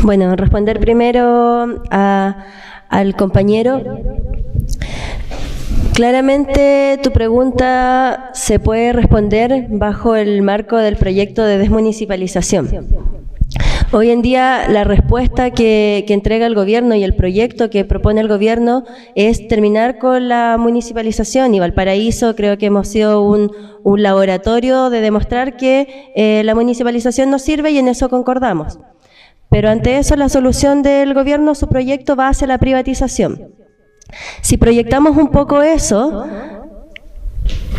Bueno, responder primero al compañero. Claramente tu pregunta se puede responder bajo el marco del proyecto de desmunicipalización. Hoy en día la respuesta que entrega el gobierno y el proyecto que propone el gobierno es terminar con la municipalización, y Valparaíso creo que hemos sido un laboratorio de demostrar que la municipalización no sirve, y en eso concordamos. Pero ante eso la solución del gobierno, su proyecto va hacia la privatización. Si proyectamos un poco eso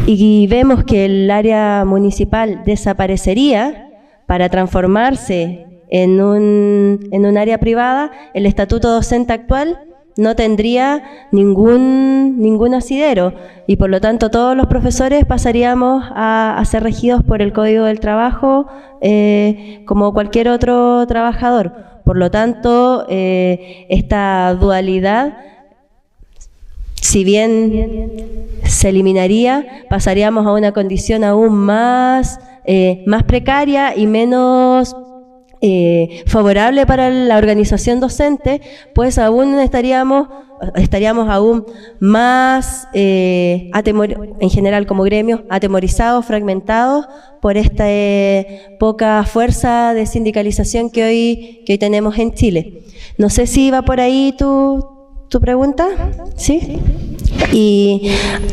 y vemos que el área municipal desaparecería para transformarse en un área privada, el estatuto docente actual no tendría ningún asidero, y por lo tanto todos los profesores pasaríamos a ser regidos por el Código del Trabajo como cualquier otro trabajador. Por lo tanto, esta dualidad, si bien se eliminaría, pasaríamos a una condición aún más precaria y menos favorable para la organización docente, pues aún estaríamos aún más, en general como gremios, atemorizados, fragmentados por esta poca fuerza de sindicalización que hoy tenemos en Chile. No sé si va por ahí tu pregunta, ¿sí? Y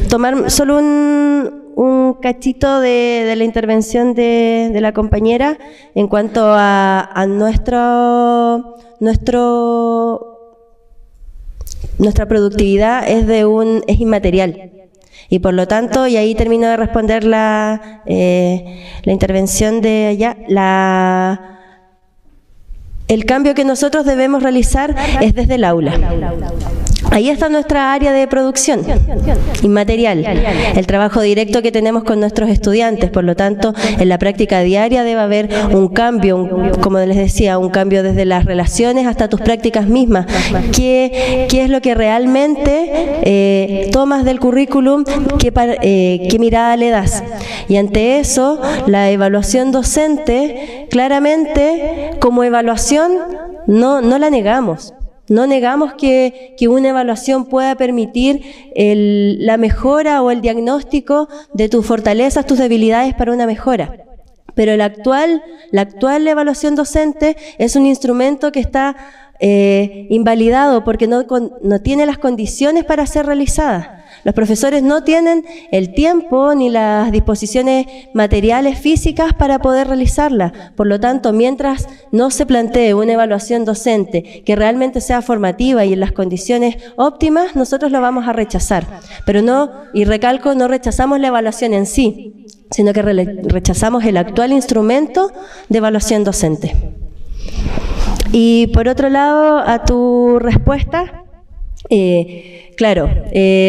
tomar solo un cachito de la intervención de la compañera en cuanto a nuestra productividad es inmaterial. Y por lo tanto, y ahí termino de responder la intervención de allá, el cambio que nosotros debemos realizar es desde el aula. Ahí está nuestra área de producción inmaterial, el trabajo directo que tenemos con nuestros estudiantes. Por lo tanto, en la práctica diaria debe haber un cambio, como les decía, un cambio desde las relaciones hasta tus prácticas mismas. ¿Qué es lo que realmente tomas del currículum? ¿Qué mirada le das? Y ante eso, la evaluación docente, claramente, como evaluación, no la negamos. No negamos que una evaluación pueda permitir la mejora o el diagnóstico de tus fortalezas, tus debilidades para una mejora. Pero la actual evaluación docente es un instrumento que está invalidado porque no tiene las condiciones para ser realizada. Los profesores no tienen el tiempo ni las disposiciones materiales físicas para poder realizarla. Por lo tanto, mientras no se plantee una evaluación docente que realmente sea formativa y en las condiciones óptimas, nosotros lo vamos a rechazar. Pero no, y recalco, no rechazamos la evaluación en sí. sino que rechazamos el actual instrumento de evaluación docente. Y por otro lado, a tu respuesta, claro,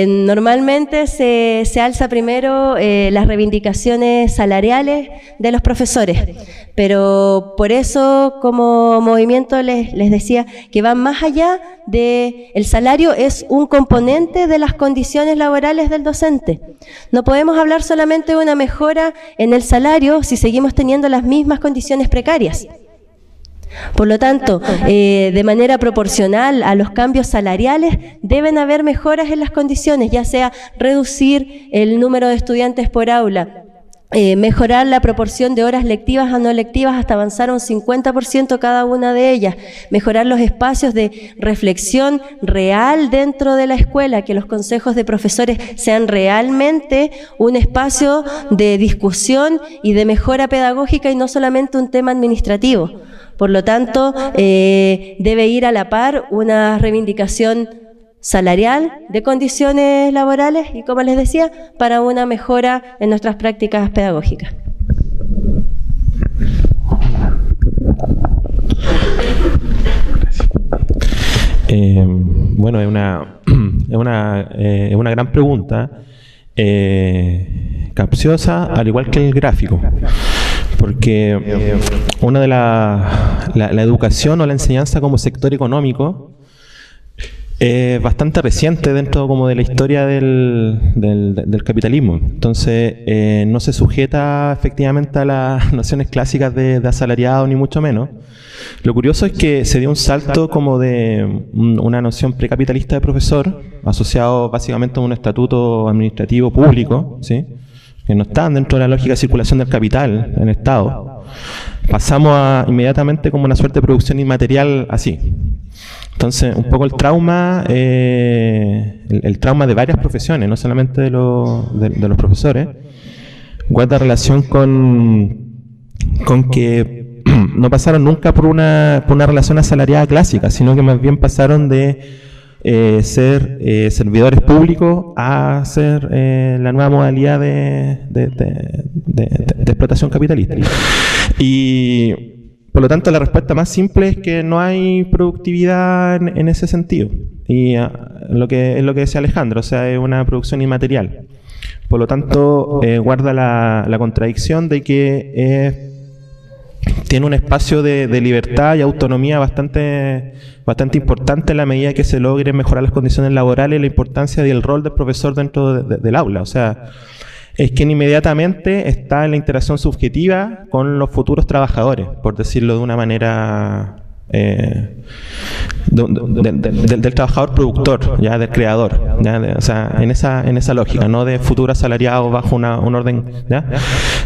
normalmente se alza primero las reivindicaciones salariales de los profesores, pero por eso como movimiento les decía que van más allá de el salario, es un componente de las condiciones laborales del docente. No podemos hablar solamente de una mejora en el salario si seguimos teniendo las mismas condiciones precarias. Por lo tanto, de manera proporcional a los cambios salariales deben haber mejoras en las condiciones, ya sea reducir el número de estudiantes por aula, mejorar la proporción de horas lectivas a no lectivas hasta avanzar a un 50% cada una de ellas, mejorar los espacios de reflexión real dentro de la escuela, que los consejos de profesores sean realmente un espacio de discusión y de mejora pedagógica y no solamente un tema administrativo. Por lo tanto, debe ir a la par una reivindicación salarial de condiciones laborales y, como les decía, para una mejora en nuestras prácticas pedagógicas. Bueno, es una gran pregunta, capciosa, al igual que el gráfico. Porque una de la educación o la enseñanza como sector económico es bastante reciente dentro como de la historia del capitalismo. Entonces no se sujeta efectivamente a las nociones clásicas de asalariado ni mucho menos. Lo curioso es que se dio un salto como de una noción precapitalista de profesor, asociado básicamente a un estatuto administrativo público, ¿sí?, que no están dentro de la lógica de circulación del capital en el Estado. Pasamos a inmediatamente como una suerte de producción inmaterial así. Entonces, un poco el trauma de varias profesiones, no solamente de los profesores, guarda relación con que no pasaron nunca por una relación asalariada clásica, sino que más bien pasaron de ser servidores públicos a ser la nueva modalidad de explotación capitalista. Y por lo tanto la respuesta más simple es que no hay productividad en ese sentido. Y es lo que decía Alejandro, o sea, es una producción inmaterial. Por lo tanto, guarda la contradicción de que tiene un espacio de libertad y autonomía bastante importante en la medida que se logre mejorar las condiciones laborales y la importancia del rol del profesor dentro del aula. O sea, es que inmediatamente está en la interacción subjetiva con los futuros trabajadores, por decirlo de una manera del trabajador productor, ya del creador, ya o sea, en esa lógica, no de futuro asalariado bajo un orden, ¿ya?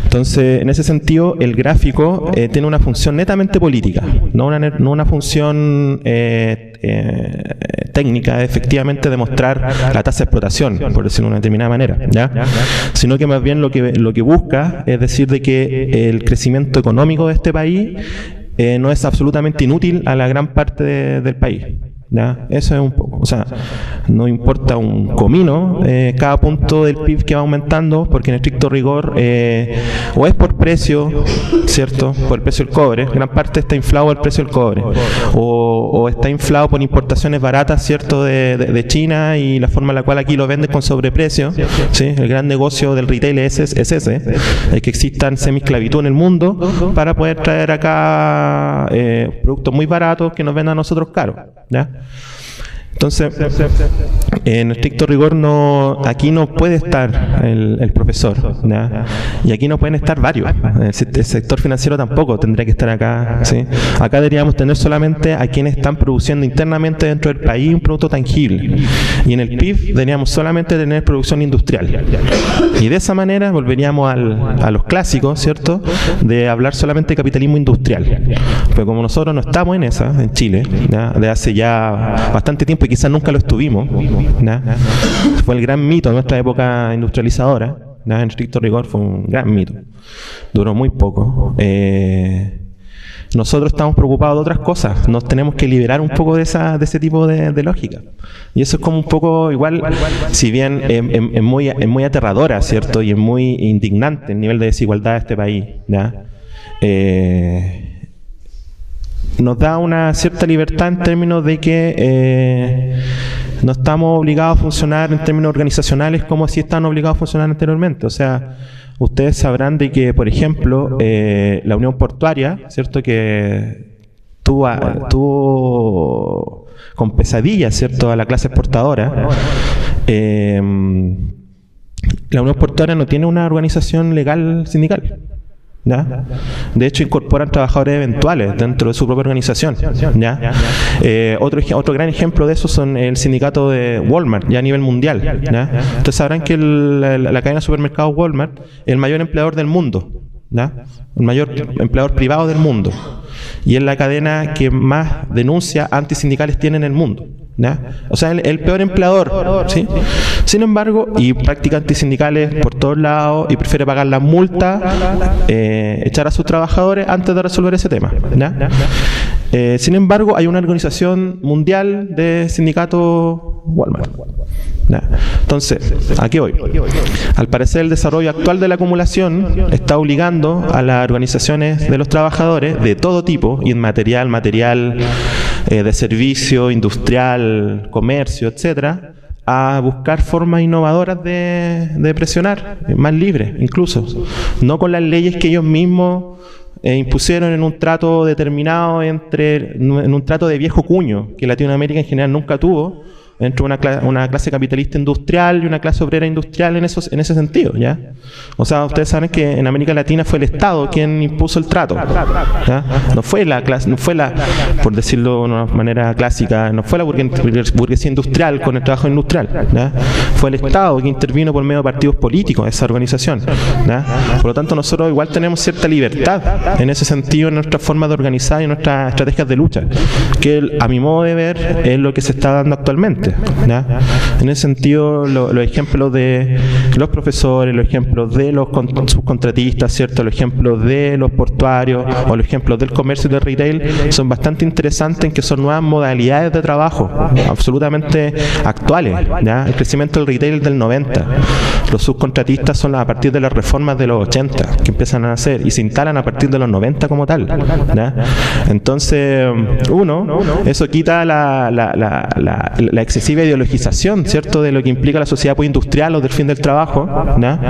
Entonces, en ese sentido, el gráfico tiene una función netamente política, no una función técnica, efectivamente demostrar la tasa de explotación, por decirlo de una determinada manera, ¿ya? Sino que más bien lo que busca es decir de que el crecimiento económico de este país no es absolutamente inútil a la gran parte del país, ¿ya? Eso es un poco, o sea, no importa un comino cada punto del PIB que va aumentando, porque en estricto rigor o es por precio, ¿cierto?, por el precio del cobre, gran parte está inflado por el precio del cobre, o está inflado por importaciones baratas, ¿cierto?, de China, y la forma en la cual aquí lo venden con sobreprecio, ¿sí? El gran negocio del retail es ese, es que existan semi-esclavitud en el mundo para poder traer acá productos muy baratos que nos vendan a nosotros caros, ¿ya? Entonces, en estricto rigor aquí no puede estar el profesor, ¿ya? Y aquí no pueden estar varios. El sector financiero tampoco tendría que estar acá, ¿sí? Acá deberíamos tener solamente a quienes están produciendo internamente dentro del país un producto tangible. Y en el PIB deberíamos solamente tener producción industrial. Y de esa manera volveríamos a los clásicos, ¿cierto?, de hablar solamente de capitalismo industrial. Pero como nosotros no estamos en Chile, ¿ya?, de hace ya bastante tiempo, y quizás nunca lo estuvimos, ¿ya? Fue el gran mito de nuestra época industrializadora, ¿ya? En estricto rigor fue un gran mito, duró muy poco. Nosotros estamos preocupados de otras cosas, nos tenemos que liberar un poco de ese tipo de lógica. Y eso es como un poco igual, si bien es muy aterradora, ¿cierto? Y es muy indignante el nivel de desigualdad de este país, ¿ya? Nos da una cierta libertad en términos de que no estamos obligados a funcionar en términos organizacionales como si estaban obligados a funcionar anteriormente. O sea, ustedes sabrán de que, por ejemplo, la Unión Portuaria, ¿cierto?, que tuvo con pesadillas, ¿cierto?, a la clase exportadora. La Unión Portuaria no tiene una organización legal sindical, ¿ya? De hecho, incorporan trabajadores eventuales dentro de su propia organización, ¿ya? Otro gran ejemplo de eso son el sindicato de Walmart, ya a nivel mundial, ¿ya? Ustedes sabrán que la cadena de supermercados Walmart es el mayor empleador del mundo, ¿ya? El mayor empleador privado del mundo, y es la cadena que más denuncias antisindicales tiene en el mundo, ¿ya? O sea, el peor empleador, ¿sí? Sin embargo, y practica antisindicales por todos lados y prefiere pagar la multa, echar a sus trabajadores antes de resolver ese tema, ¿ya? Sin embargo, hay una organización mundial de sindicatos Walmart, ¿ya? Entonces, ¿a qué voy? Al parecer, el desarrollo actual de la acumulación está obligando a las organizaciones de los trabajadores de todo tipo, y en material de servicio, industrial, comercio, etcétera, a buscar formas innovadoras de presionar, más libres incluso, no con las leyes que ellos mismos impusieron en un trato determinado, en un trato de viejo cuño que Latinoamérica en general nunca tuvo, entre una clase capitalista industrial y una clase obrera industrial en ese sentido, ¿ya? O sea, ustedes saben que en América Latina fue el Estado quien impuso el trato, ¿ya? No fue por decirlo de una manera clásica, no fue la burguesía industrial con el trabajo industrial, ¿ya? Fue el Estado que intervino por medio de partidos políticos, esa organización, ¿ya? Por lo tanto, nosotros igual tenemos cierta libertad en ese sentido en nuestra forma de organizar y en nuestras estrategias de lucha, que a mi modo de ver es lo que se está dando actualmente, ¿ya? En ese sentido, los ejemplos de los profesores, los ejemplos de los subcontratistas, ¿cierto?, los ejemplos de los portuarios o los ejemplos del comercio y del retail son bastante interesantes, en que son nuevas modalidades de trabajo absolutamente actuales, ¿ya? El crecimiento del retail es del 90, los subcontratistas son a partir de las reformas de los 80 que empiezan a nacer y se instalan a partir de los 90 como tal, ¿ya? Entonces, eso quita la excesiva ideologización, ¿cierto?, de lo que implica la sociedad postindustrial o del fin del trabajo, ¿ya?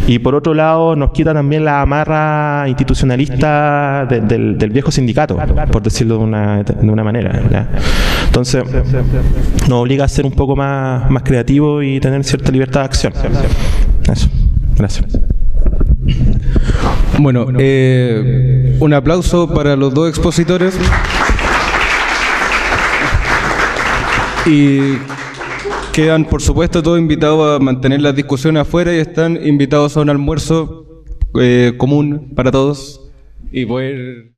Y por otro lado nos quita también la amarra institucionalista del viejo sindicato, por decirlo de una manera, ¿ya? Entonces nos obliga a ser un poco más creativos y tener cierta libertad de acción. Eso, gracias. Bueno, un aplauso para los dos expositores. Y quedan, por supuesto, todos invitados a mantener las discusiones afuera y están invitados a un almuerzo común para todos y poder...